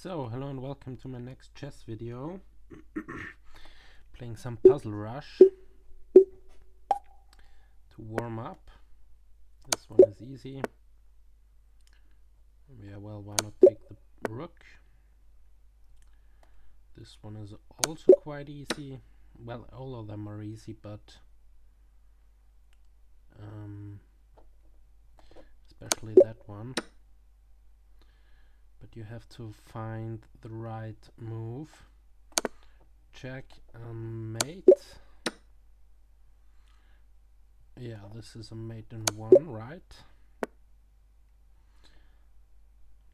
So, hello and welcome to my next chess video. Playing some Puzzle Rush to warm up. This one is easy. Yeah, well, why not take the rook? This one is also quite easy. Well, all of them are easy, but especially that one. But you have to find the right move. Check and mate. Yeah, this is a mate in one, right?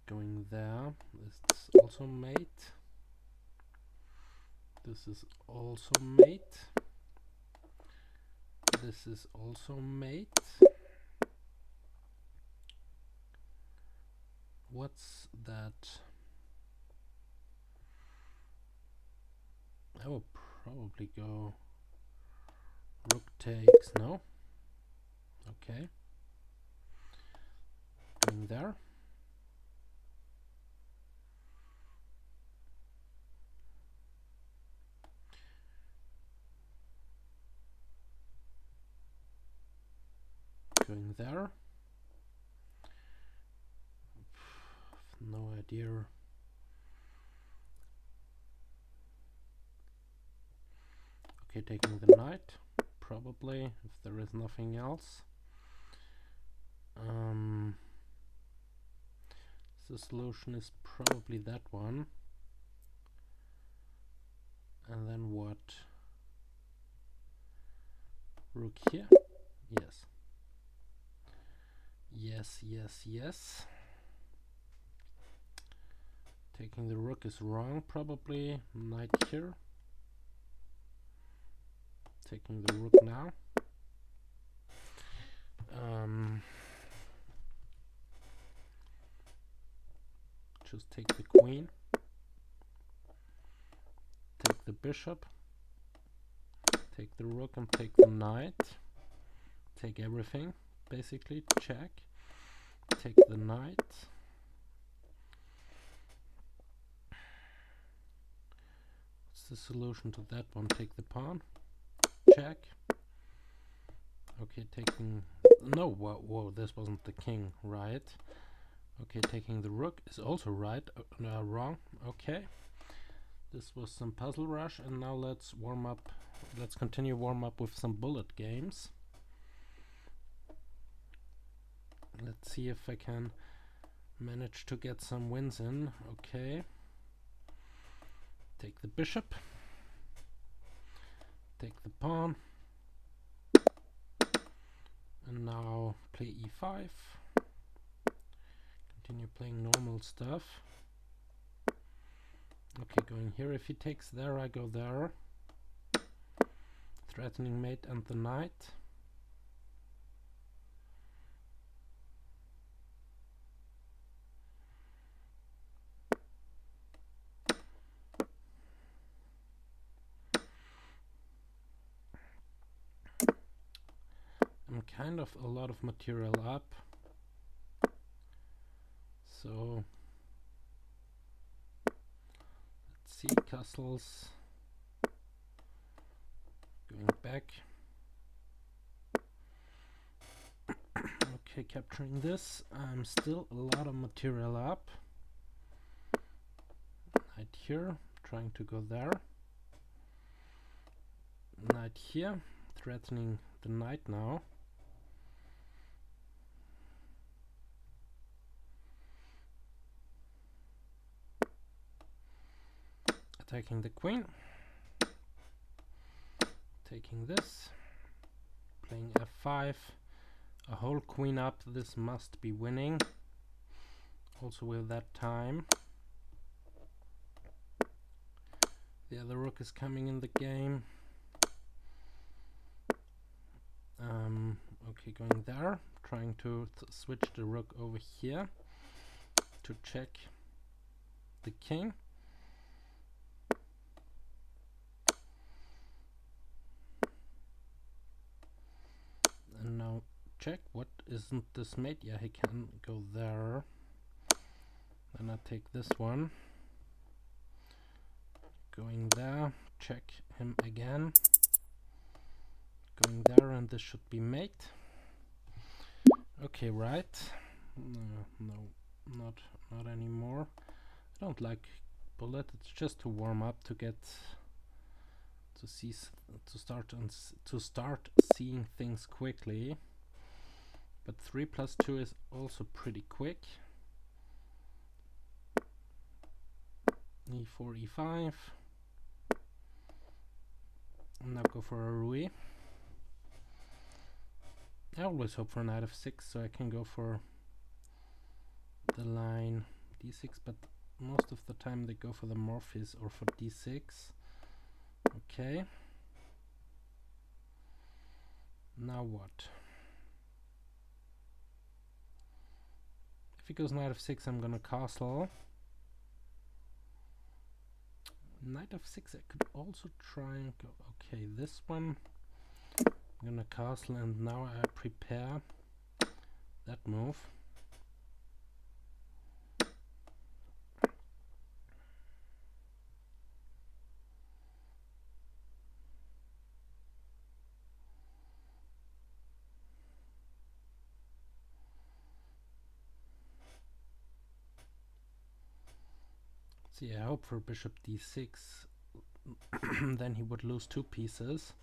Going there. It's also mate. This is also mate. This is also mate. What's that? I will probably go rook takes, no? Okay. Going there. Going there. No idea. Okay, taking the knight, probably, if there is nothing else. The solution is probably that one. And then what? Rook here? Yes. Yes, yes, yes. Taking the rook is wrong, probably. Knight here. Taking the rook now. Just take the queen. Take the bishop. Take the rook and take the knight. Take everything, basically. Check. Take the knight. What's the solution to that one? Take the pawn. Check. Okay, taking... No, whoa, this wasn't the king, right? Okay, taking the rook is also right. Wrong. Okay. This was some Puzzle Rush, and now let's warm up. Let's continue warm up with some bullet games. Let's see if I can manage to get some wins in. Okay. Take the bishop. Take the pawn. And now play e5. Continue playing normal stuff. Okay, going here. If he takes there, I go there. Threatening mate and the knight. I'm kind of a lot of material up. So let's see, castles. Going back. Okay, capturing this. I'm still a lot of material up. Knight here, trying to go there. Knight here, threatening the knight now. Attacking the queen. Taking this. Playing f5. A whole queen up. This must be winning. Also with that time. The other rook is coming in the game. Okay, going there. Trying to switch the rook over here to check the king. And now check. What isn't this mate? Yeah, he can go there. Then I take this one. Going there, check him again. Going there, and this should be mate. Okay, right. No, not anymore. I don't like bullet. It's just to warm up, to get to see to start seeing things quickly. But 3 plus 2 is also pretty quick. E4, E5. Now go for a roue. I always hope for knight f6 so I can go for the line d6, but most of the time they go for the Morpheus or for d6. Okay. Now what? If he goes knight f6, I'm gonna castle. Knight f6, I could also try and go. Okay, this one I'm gonna castle, and now I prepare that move. See, I hope for bishop d6. Then he would lose 2 pieces,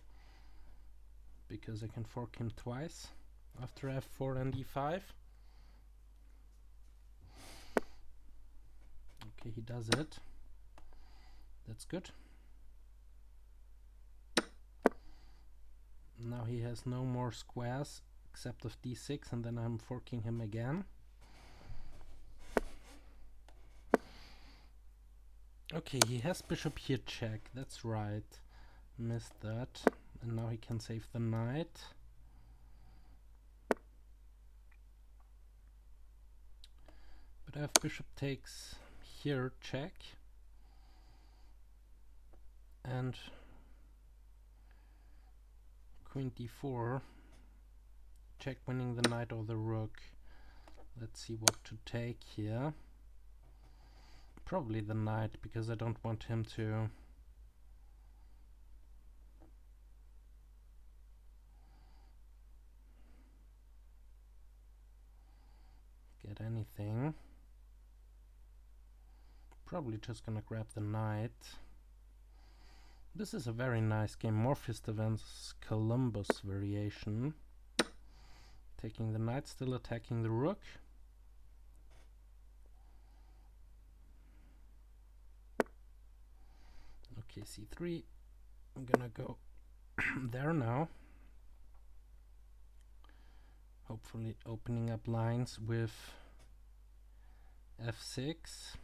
because I can fork him twice after f4 and e5. Okay, he does it. That's good. Now he has no more squares except of d6, and then I'm forking him again. Okay, he has bishop here check, that's right. Missed that. And now he can save the knight. But I have bishop takes here check. And queen d4 check, winning the knight or the rook. Let's see what to take here. Probably the knight, because I don't want him to get anything. Probably just gonna grab the knight. This is a very nice game, Morpheus Events Columbus variation. Taking the knight, still attacking the rook. Okay, c3. I'm gonna go there now. Hopefully opening up lines with f6.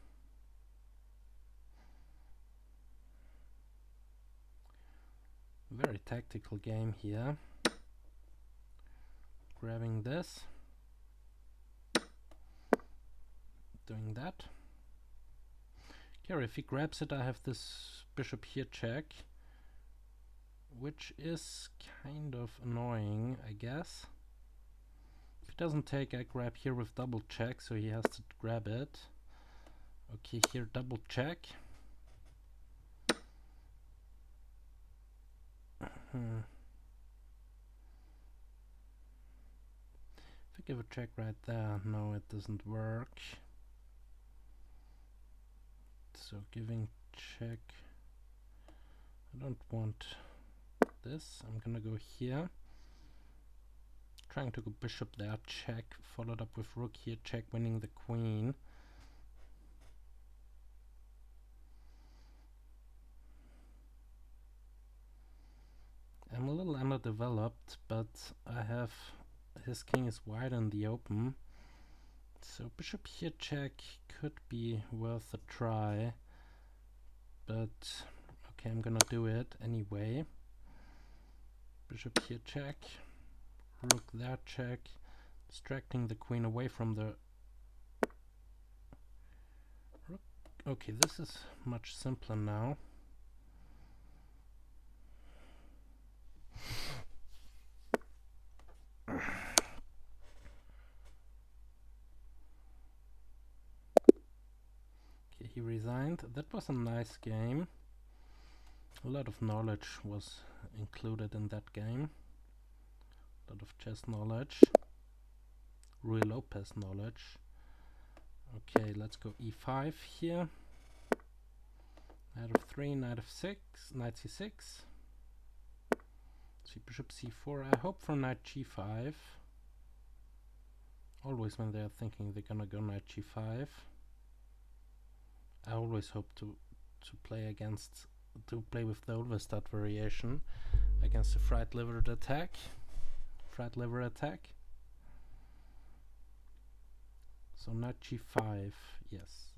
Very tactical game here. Grabbing this. Doing that. Here, if he grabs it, I have this bishop here check, which is kind of annoying, I guess. If he doesn't take, I grab here with double check, so he has to grab it. Okay, here double check. If I give a check right there, no, it doesn't work. So giving check, I don't want this. I'm gonna go here. Trying to go bishop there, check, followed up with rook here, check, winning the queen. I'm a little underdeveloped, but I have his king is wide in the open. So bishop here check could be worth a try, but okay, I'm gonna do it anyway. Bishop here check, rook there check, distracting the queen away from the rook. Okay, this is much simpler now. Okay, he resigned. That was a nice game. A lot of knowledge was included in that game. A lot of chess knowledge. Ruy Lopez knowledge. Okay, let's go e5 here. Knight of 3, knight of 6, knight c6. See bishop c4. I hope for knight g5. Always when they're thinking they're gonna go knight g5. I always hope to play with the Ulvestad variation against the fried liver attack. So knight g5, yes.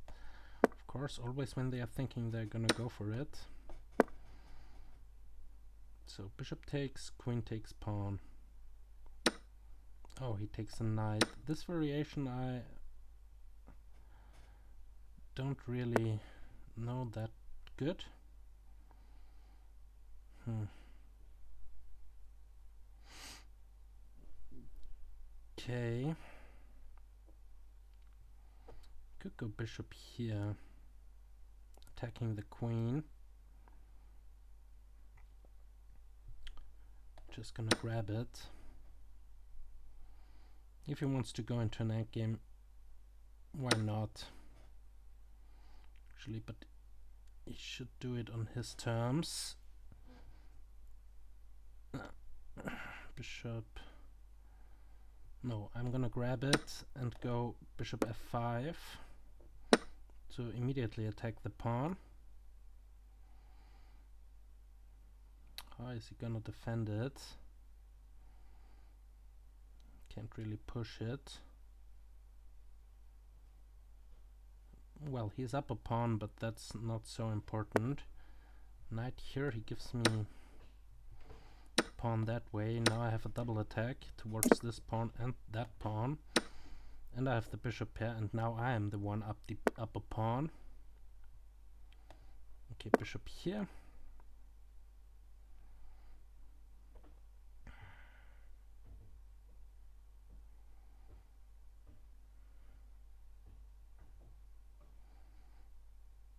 Of course, always when they are thinking they're gonna go for it. So bishop takes, queen takes pawn. Oh, he takes a knight. This variation I don't really know that good. Okay. Could go bishop here, attacking the queen. Just gonna grab it. If he wants to go into an endgame, why not? Actually, but he should do it on his terms. Bishop. No, I'm gonna grab it and go bishop f5 to immediately attack the pawn. How is he gonna defend it? Can't really push it. Well, he's up a pawn, but that's not so important. Knight here, he gives me the pawn that way. Now I have a double attack towards this pawn and that pawn. And I have the bishop pair, and now I am the one up a pawn. Okay, bishop here.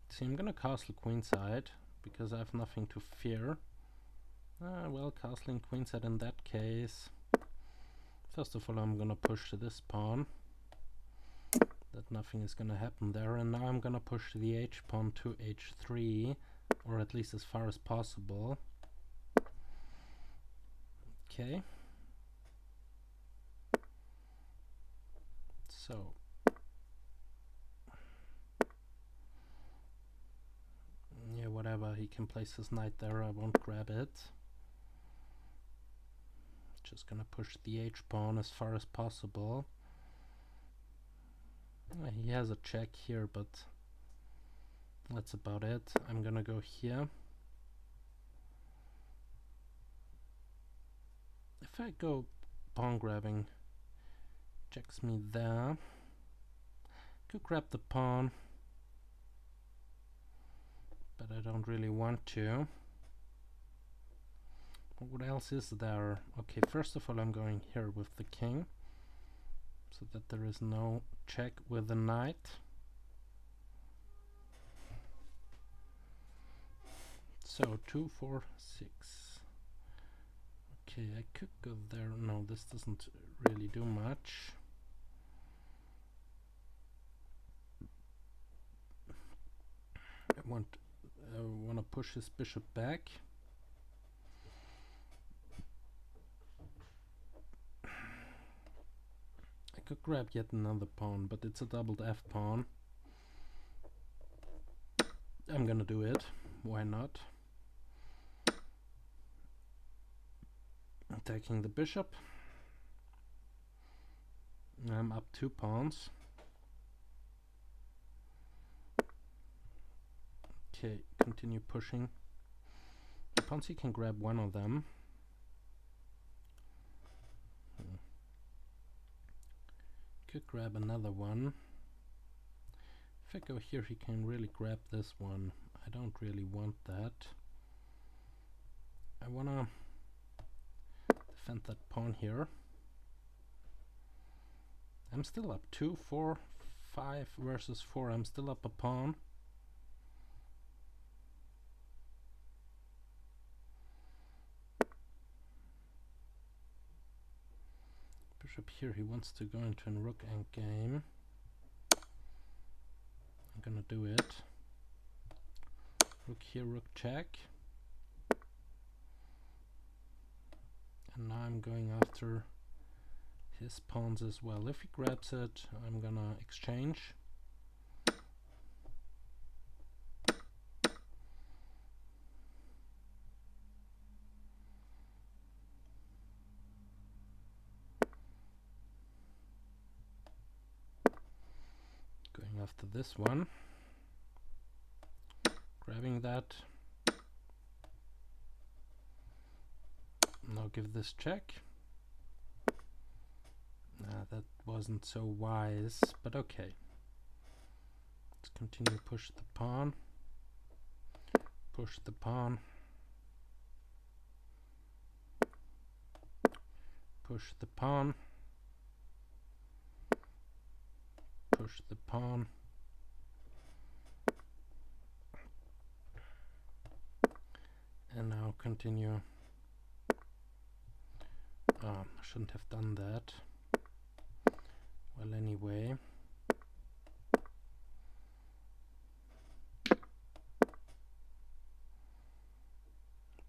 See, I'm gonna castle queenside because I have nothing to fear. Well, castling queenside in that case. First of all, I'm gonna push to this pawn. That nothing is gonna happen there, and now I'm gonna push the h pawn to h3, or at least as far as possible. Okay. So yeah, whatever, he can place his knight there, I won't grab it. Just gonna push the h pawn as far as possible. He has a check here, but that's about it. I'm gonna go here. If I go pawn grabbing, checks me there. Could grab the pawn, but I don't really want to. What else is there? Okay, first of all, I'm going here with the king, so that there is no check with the knight. So 2, 4, 6. Okay, I could go there. No, this doesn't really do much. I want to push his bishop back. I could grab yet another pawn, but it's a doubled f pawn. I'm gonna do it. Why not? Attacking the bishop. I'm up 2 pawns. Okay, continue pushing. The pawns, he can grab one of them. Could grab another one. If I go here, he can really grab this one. I don't really want that. I wanna defend that pawn here. I'm still up 2, 4, 5 versus 4. I'm still up a pawn. Bishop here, he wants to go into a rook endgame. I'm gonna do it. Rook here, rook check. And now I'm going after his pawns as well. If he grabs it, I'm gonna exchange. Going after this one. Grabbing that. Now give this check. That wasn't so wise, but okay. Let's continue push the pawn. Push the pawn. Push the pawn. Push the pawn. And now continue. I shouldn't have done that. Well, anyway.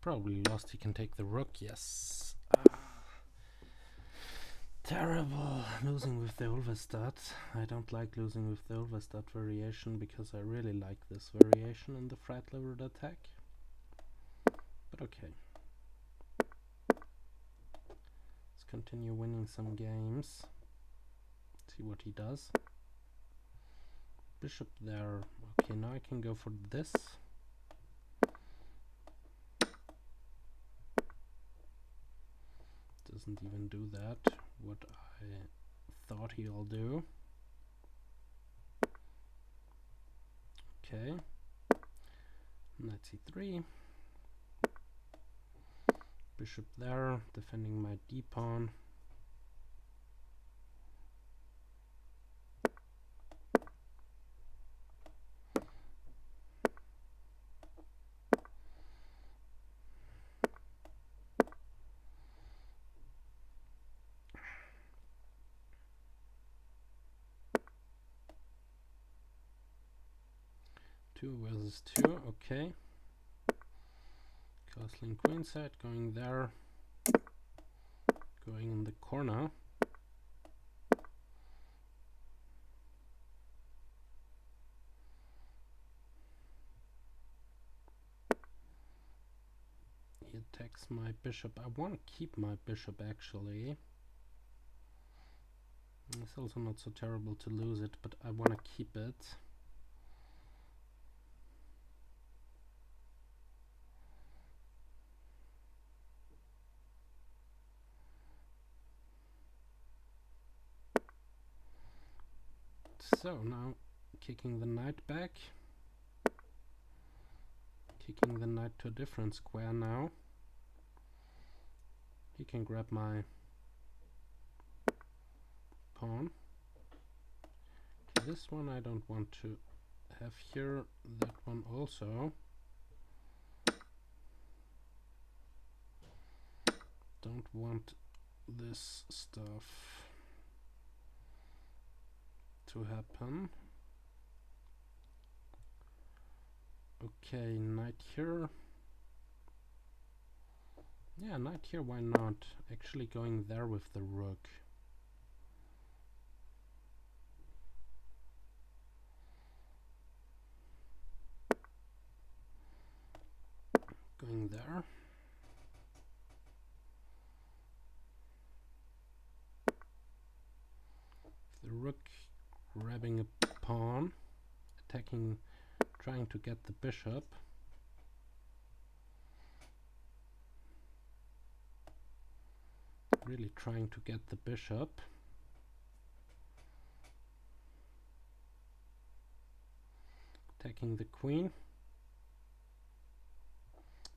Probably lost. He can take the rook. Yes. Terrible. Losing with the Ulvestad. I don't like losing with the Ulvestad variation because I really like this variation in the fret levered attack. But okay. Let's continue winning some games. See what he does. Bishop there. Okay, now I can go for this. Doesn't even do that. What I thought he'll do. Okay. Knight c3. Bishop there, defending my d pawn. Two versus two, okay. Castling queenside, going there, going in the corner. He attacks my bishop. I want to keep my bishop actually. It's also not so terrible to lose it, but I want to keep it. So now kicking the knight back. Kicking the knight to a different square now. He can grab my pawn. Okay, this one I don't want to have here. That one also. Don't want this stuff to happen. Okay, knight here. Yeah, knight here, why not? Actually going there with the rook. Going there. The rook grabbing a pawn, attacking, trying to get the bishop. Really trying to get the bishop. Attacking the queen.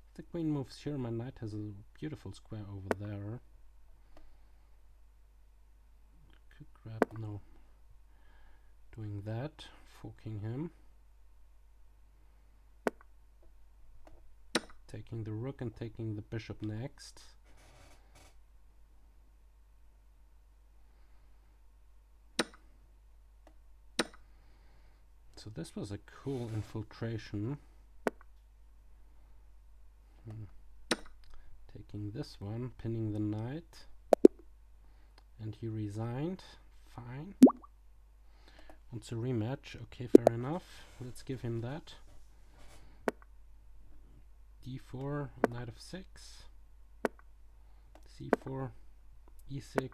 If the queen moves here, my knight has a beautiful square over there. Could grab, no. Doing that, forking him. Taking the rook and taking the bishop next. so this was a cool infiltration. Taking this one, pinning the knight, and he resigned. Fine. Wants a rematch. Okay, fair enough. Let's give him that. d4, knight of 6, c4, e6,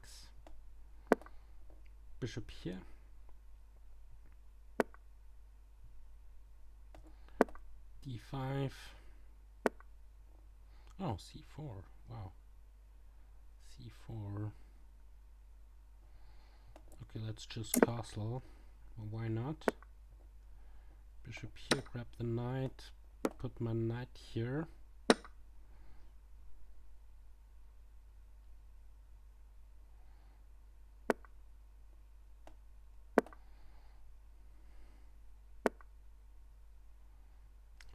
bishop here, d5, oh, c4, wow, c4, okay, let's choose castle, well, why not, bishop here, grab the knight, put my knight here,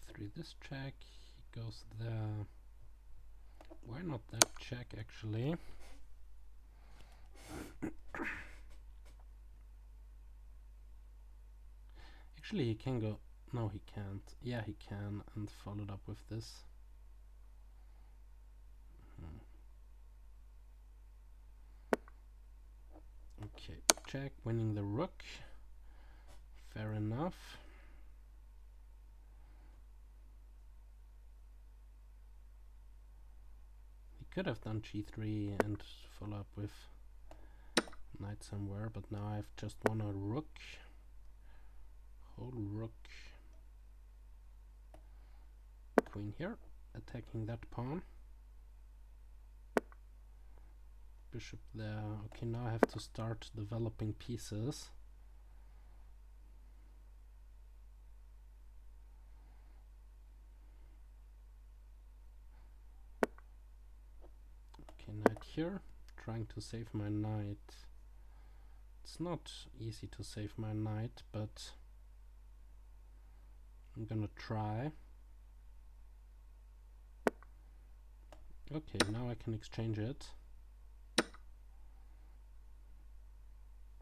through this check, he goes there, why not that check actually? Actually he can go, no he can't, yeah he can, and followed up with this. Okay, check, winning the rook, fair enough. He could have done g3 and follow up with knight somewhere, but now I've just won a rook, whole rook, queen here, attacking that pawn, bishop there. Okay, now I have to start developing pieces. Okay, knight here, trying to save my knight. It's not easy to save my knight, but I'm gonna try. Okay, now I can exchange it.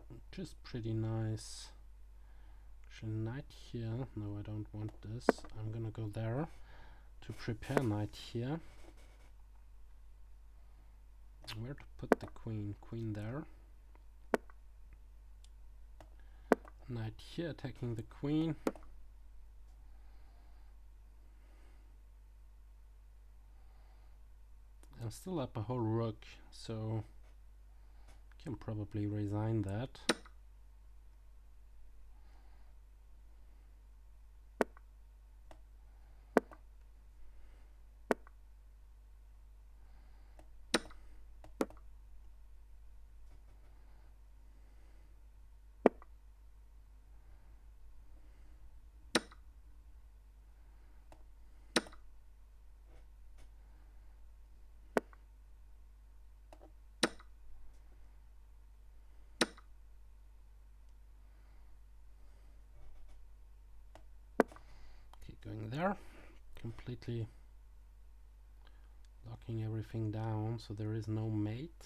Which is pretty nice. Actually, knight here. No, I don't want this. I'm gonna go there to prepare knight here. Where to put the queen? Queen there. Knight here, attacking the queen. I'm still up a whole rook, so can probably resign that. Going there, completely locking everything down so there is no mate.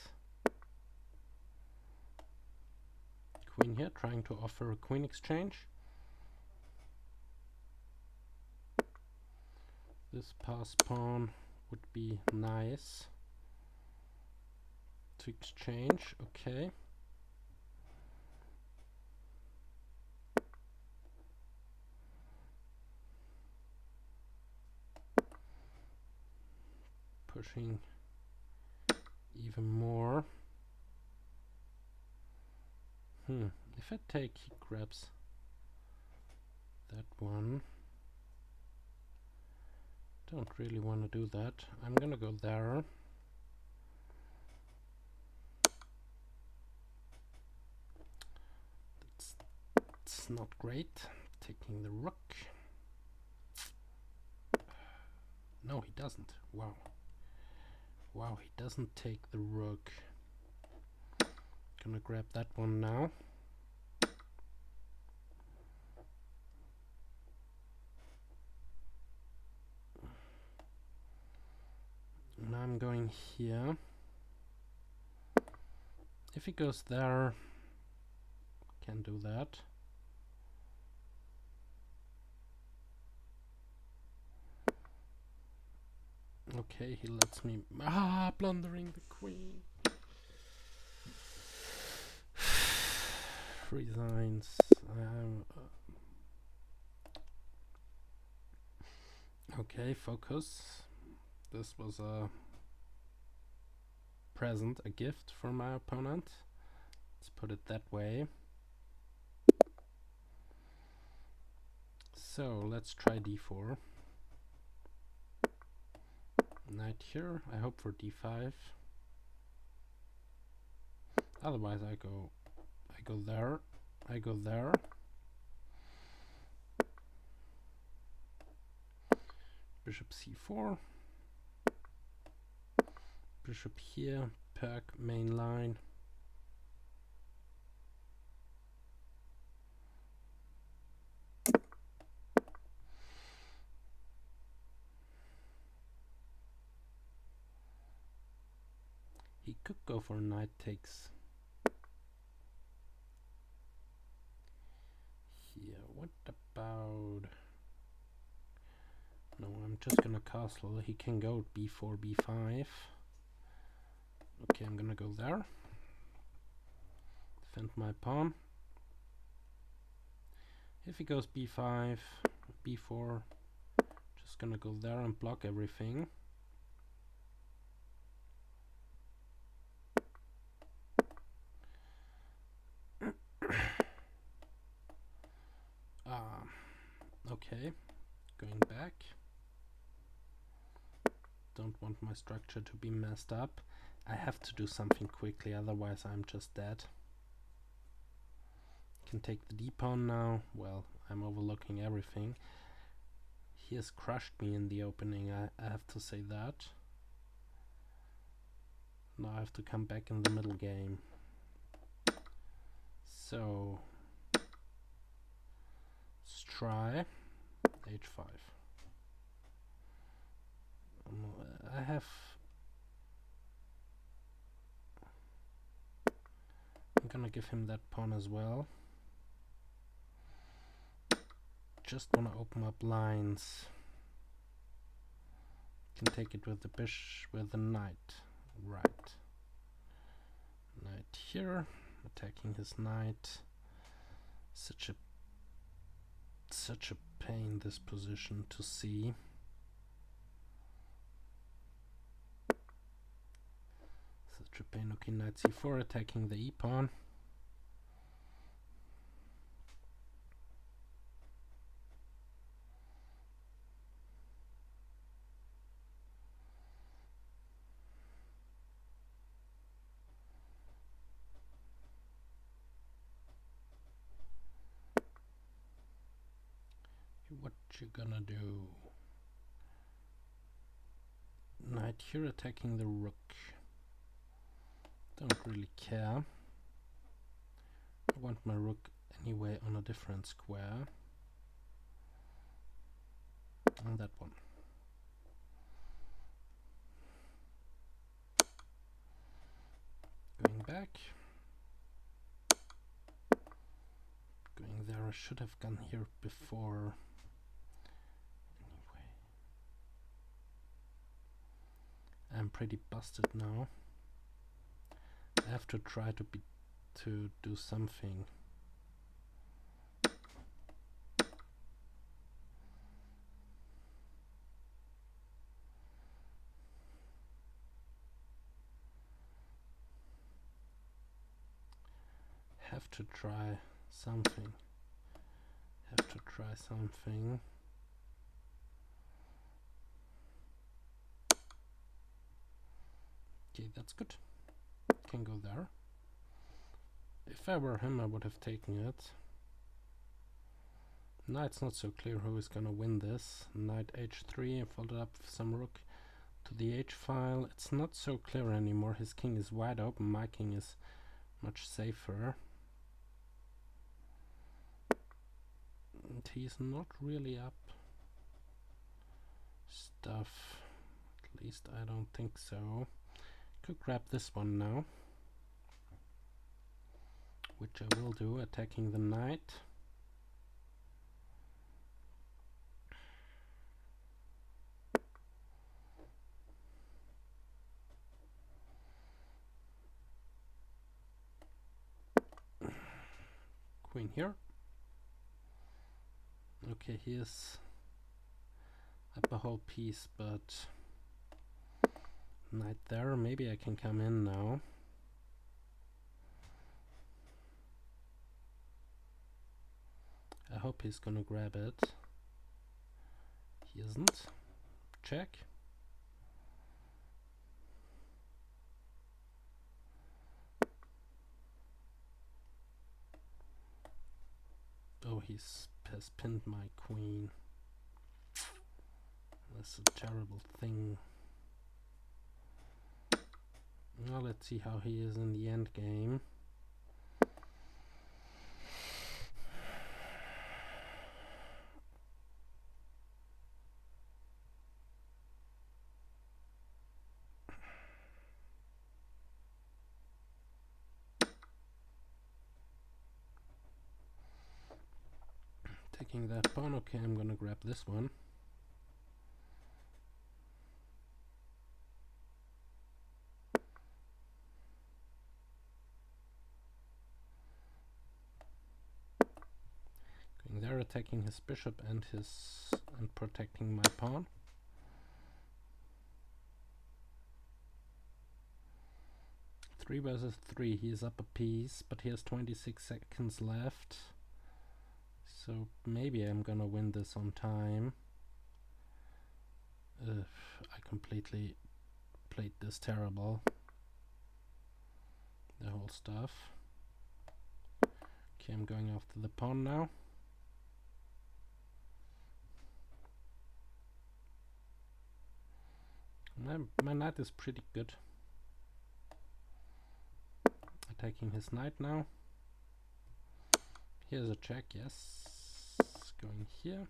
Queen here, trying to offer a queen exchange. This pass pawn would be nice to exchange. Okay. Pushing even more. If I take, he grabs that one. Don't really want to do that. I'm gonna go there. That's not great. Taking the rook. No, he doesn't. Wow. Wow, he doesn't take the rook. Gonna grab that one now. Now I'm going here. If he goes there, can do that. Okay, he lets me... plundering the queen. Resigns. Okay, focus. This was a present, a gift for my opponent. Let's put it that way. So let's try d4. Knight here. I hope for d5. Otherwise I go there. I go there. Bishop c4. Bishop here. Perk main line. He could go for knight takes. Here, what about... No, I'm just gonna castle. He can go b4, b5. Okay, I'm gonna go there. Defend my pawn. If he goes b5, b4, just gonna go there and block everything. Okay, going back. Don't want my structure to be messed up. I have to do something quickly, otherwise I'm just dead. Can take the d-pawn now. Well, I'm overlooking everything. He has crushed me in the opening, I have to say that. Now I have to come back in the middle game. So let's try h5. I'm gonna give him that pawn as well. Just wanna open up lines. Can take it with the bishop, with the knight. Right. Knight here, attacking his knight. Such a pain, this position to see. Such a pain. Okay, knight c4, attacking the e-pawn. What you gonna do? Knight here, attacking the rook. Don't really care. I want my rook anyway on a different square. On that one. Going back. Going there. I should have gone here before. Anyway. I'm pretty busted now. I have to try to do something. Have to try something. Okay, that's good. Can go there. If I were him, I would have taken it. Now it's not so clear who is gonna win this. Knight h3, followed up with some rook to the h file. It's not so clear anymore. His king is wide open. My king is much safer. And he's not really up stuff. At least I don't think so. Could grab this one now, which I will do, attacking the knight. Queen here. Okay, here's up a whole piece, but knight there. Maybe I can come in now. I hope he's gonna grab it. He isn't. Check. Oh, has pinned my queen. That's a terrible thing. Well, let's see how he is in the end game. Taking that pawn. Okay, I'm gonna grab this one. Going there, attacking his bishop and protecting my pawn. Three versus 3. He's up a piece, but he has 26 seconds left. So maybe I'm gonna win this on time. I completely played this terrible. The whole stuff. Okay, I'm going after the pawn now. My knight is pretty good. Attacking his knight now. Here's a check, yes. Going here.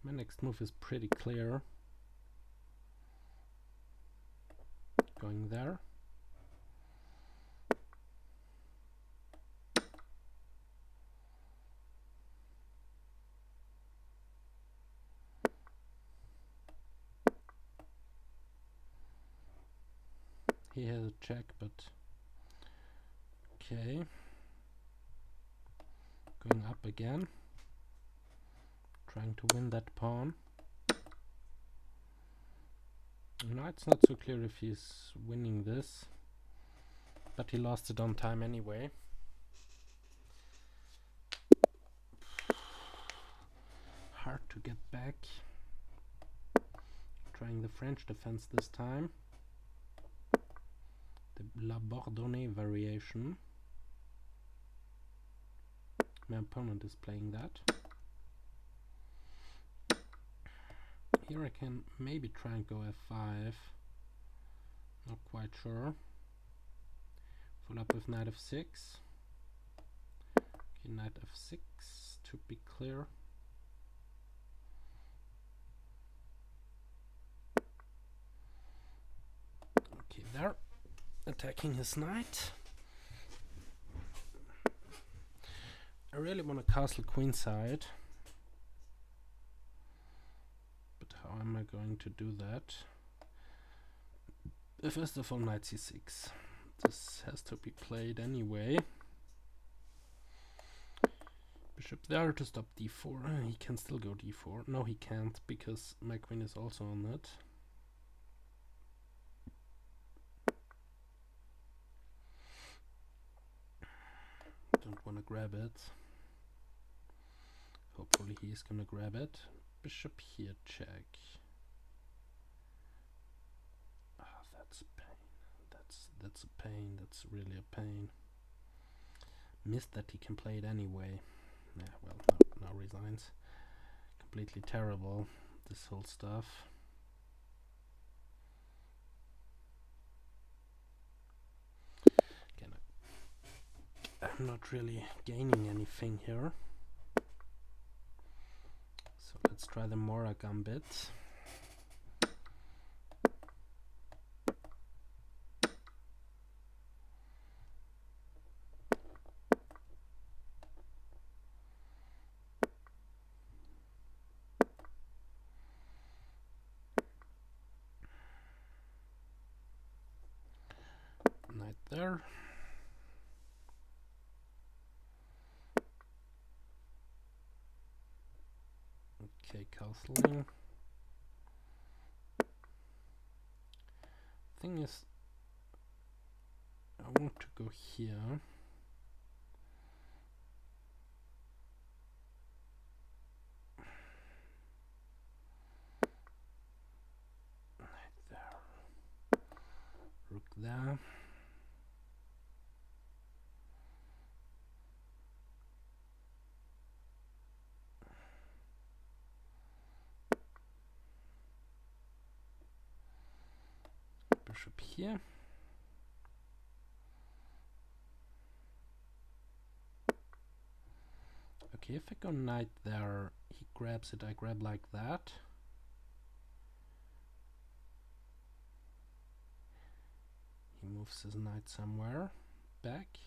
My next move is pretty clear. Going there. He has a check, but okay. Going up again. Trying to win that pawn. Now it's not so clear if he's winning this, but he lost it on time anyway. Hard to get back. Trying the French defense this time. The La Bourdonnais variation. My opponent is playing that. Here I can maybe try and go f5. Not quite sure. Follow up with knight f6. Okay, knight f6 to be clear. Okay, there. Attacking his knight. I really want to castle queenside. But how am I going to do that? First of all, knight c6. This has to be played anyway. Bishop there to stop d4. He can still go d4. No, he can't, because my queen is also on it. Don't want to grab it. Hopefully he's gonna grab it. Bishop here, check. Ah, that's a pain. That's a pain. That's really a pain. Missed that he can play it anyway. Yeah, well, now resigns. Completely terrible, this whole stuff. Again, I'm not really gaining anything here. So let's try the Mora Gambit. Knight there. Okay, castling. Thing is, I want to go here. Right there. Rook there. Bishop here. Okay, if I go knight there, he grabs it, I grab like that. He moves his knight somewhere back.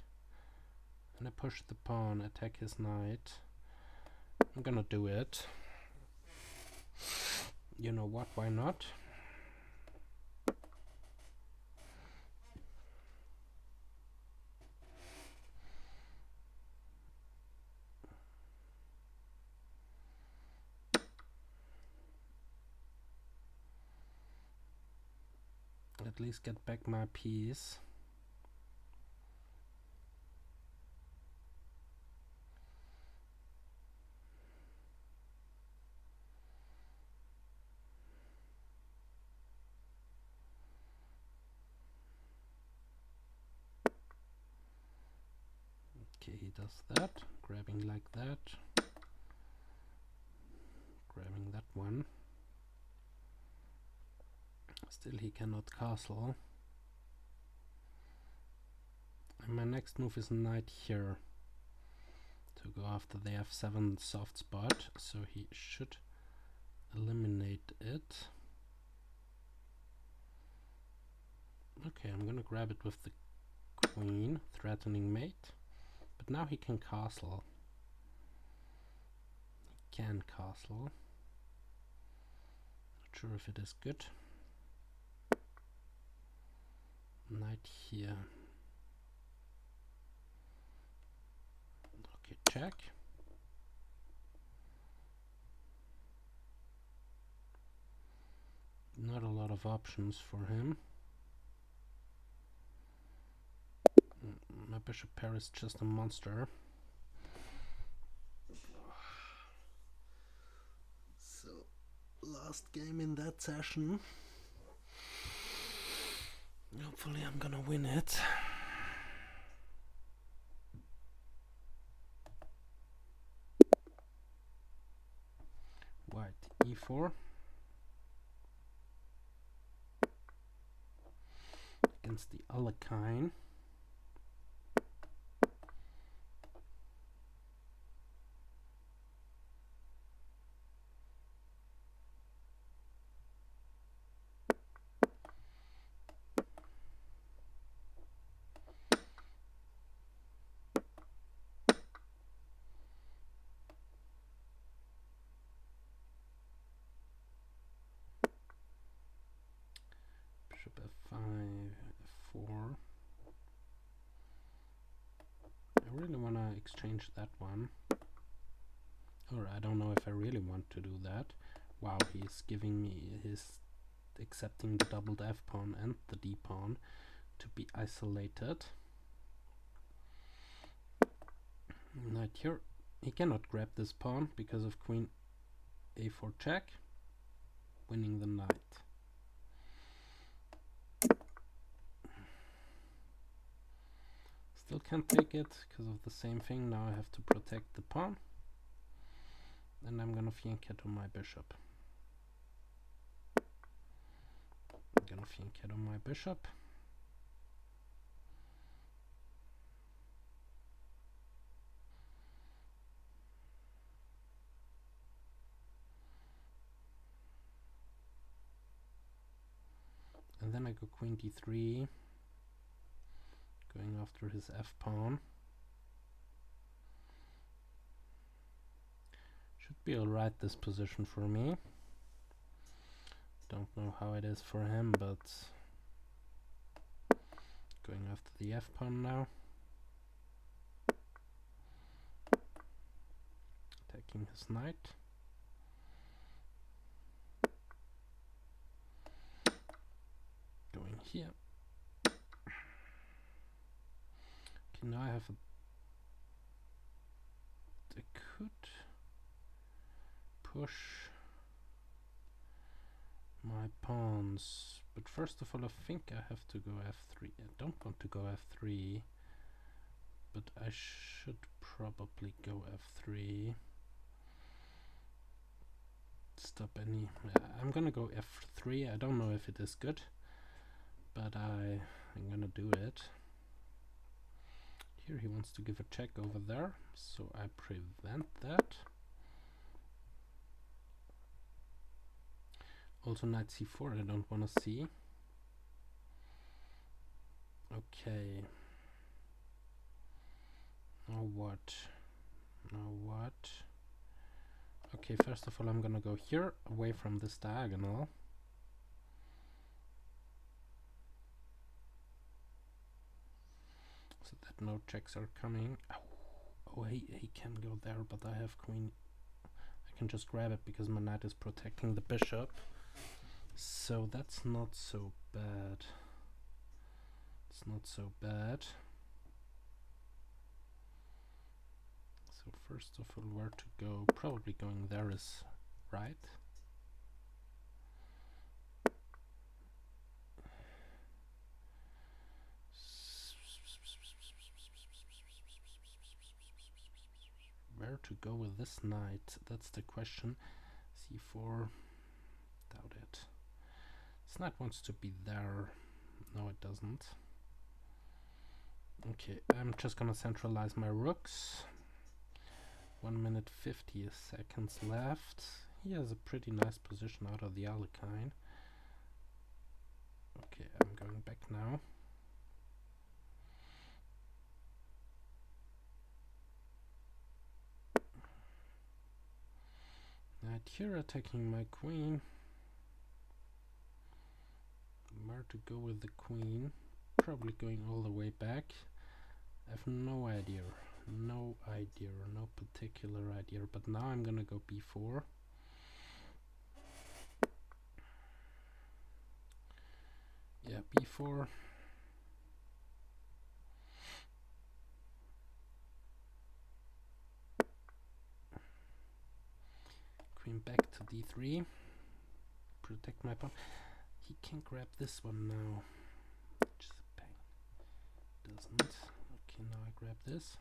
And I push the pawn, attack his knight. I'm gonna do it. You know what, why not? At least get back my piece. Okay, he does that, grabbing like that, grabbing that one. Still he cannot castle. And my next move is knight here to go after the f7 soft spot, so he should eliminate it. Okay, I'm gonna grab it with the queen, threatening mate. But now he can castle. He can castle. Not sure if it is good. Knight here. Okay, check. Not a lot of options for him. My bishop pair is just a monster. So, last game in that session. Hopefully I'm gonna win it. White e4. Against the Alekhine. Bishop f5, f4. I really want to exchange that one. Or I don't know if I really want to do that. Wow, he's giving me his accepting the doubled f pawn and the d pawn to be isolated. Knight here. He cannot grab this pawn because of queen a4 check, winning the knight. Still can't take it because of the same thing. Now I have to protect the pawn. And I'm gonna fianchetto my bishop. I'm gonna fianchetto my bishop. And then I go queen d3, going after his f-pawn. Should be alright, this position for me. Don't know how it is for him, but Going after the F pawn now. Attacking his knight. Going here. Okay, now I have I could push my pawns, but first of all I think I have to go f3. I don't want to go f3, but I should probably go f3. Stop any... I'm gonna go f3. I don't know if it is good, but I'm gonna do it. Here he wants to give a check over there, so I prevent that. Also knight c4 I don't want to see. Okay. Now what? Now what? Okay, first of all I'm gonna go here, away from this diagonal. So that no checks are coming. Oh, he can go there, but I have queen. I can just grab it because my knight is protecting the bishop. So that's not so bad. It's not so bad. So first of all, where to go? Probably going there is right. Where to go with this knight? That's the question. c4. Doubt it. This knight wants to be there. No, it doesn't. Okay, I'm just gonna centralize my rooks. 1 minute 50 seconds left. He has a pretty nice position out of the Alekhine. Okay, I'm going back now. Knight here attacking my queen. Where to go with the queen? Probably going all the way back. I have no idea. No particular idea. But now I'm gonna go b4. Yeah, b4. Queen back to d3. Protect my pawn. He can grab this one now. Which is a pain. Doesn't. Okay, now I grab this.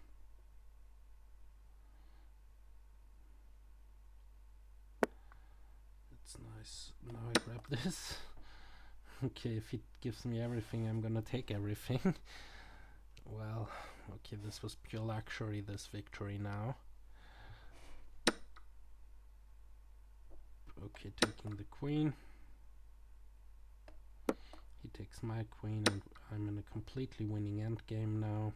That's nice. Now I grab this. Okay, if he gives me everything, I'm gonna take everything. Well, okay, this was pure luxury, this victory now. Okay, taking the queen. He takes my queen and I'm in a completely winning endgame now.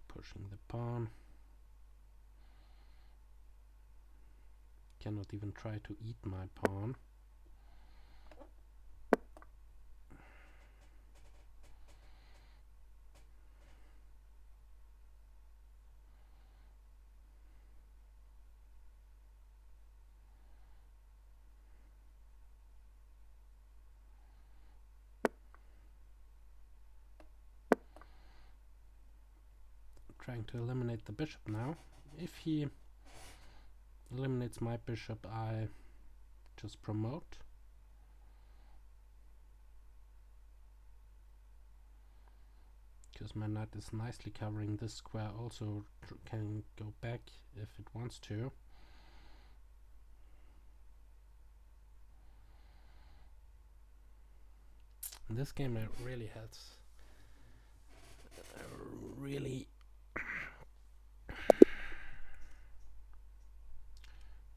Pushing the pawn. Cannot even try to eat my pawn. Trying to eliminate the bishop now. If he eliminates my bishop, I just promote. Because my knight is nicely covering this square, also can go back if it wants to. In this game I really had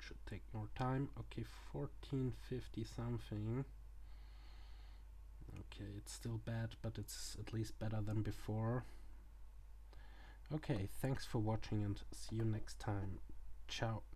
should take more time. Okay, 1450 something. Okay, it's still bad, but it's at least better than before. Okay, thanks for watching and see you next time. Ciao.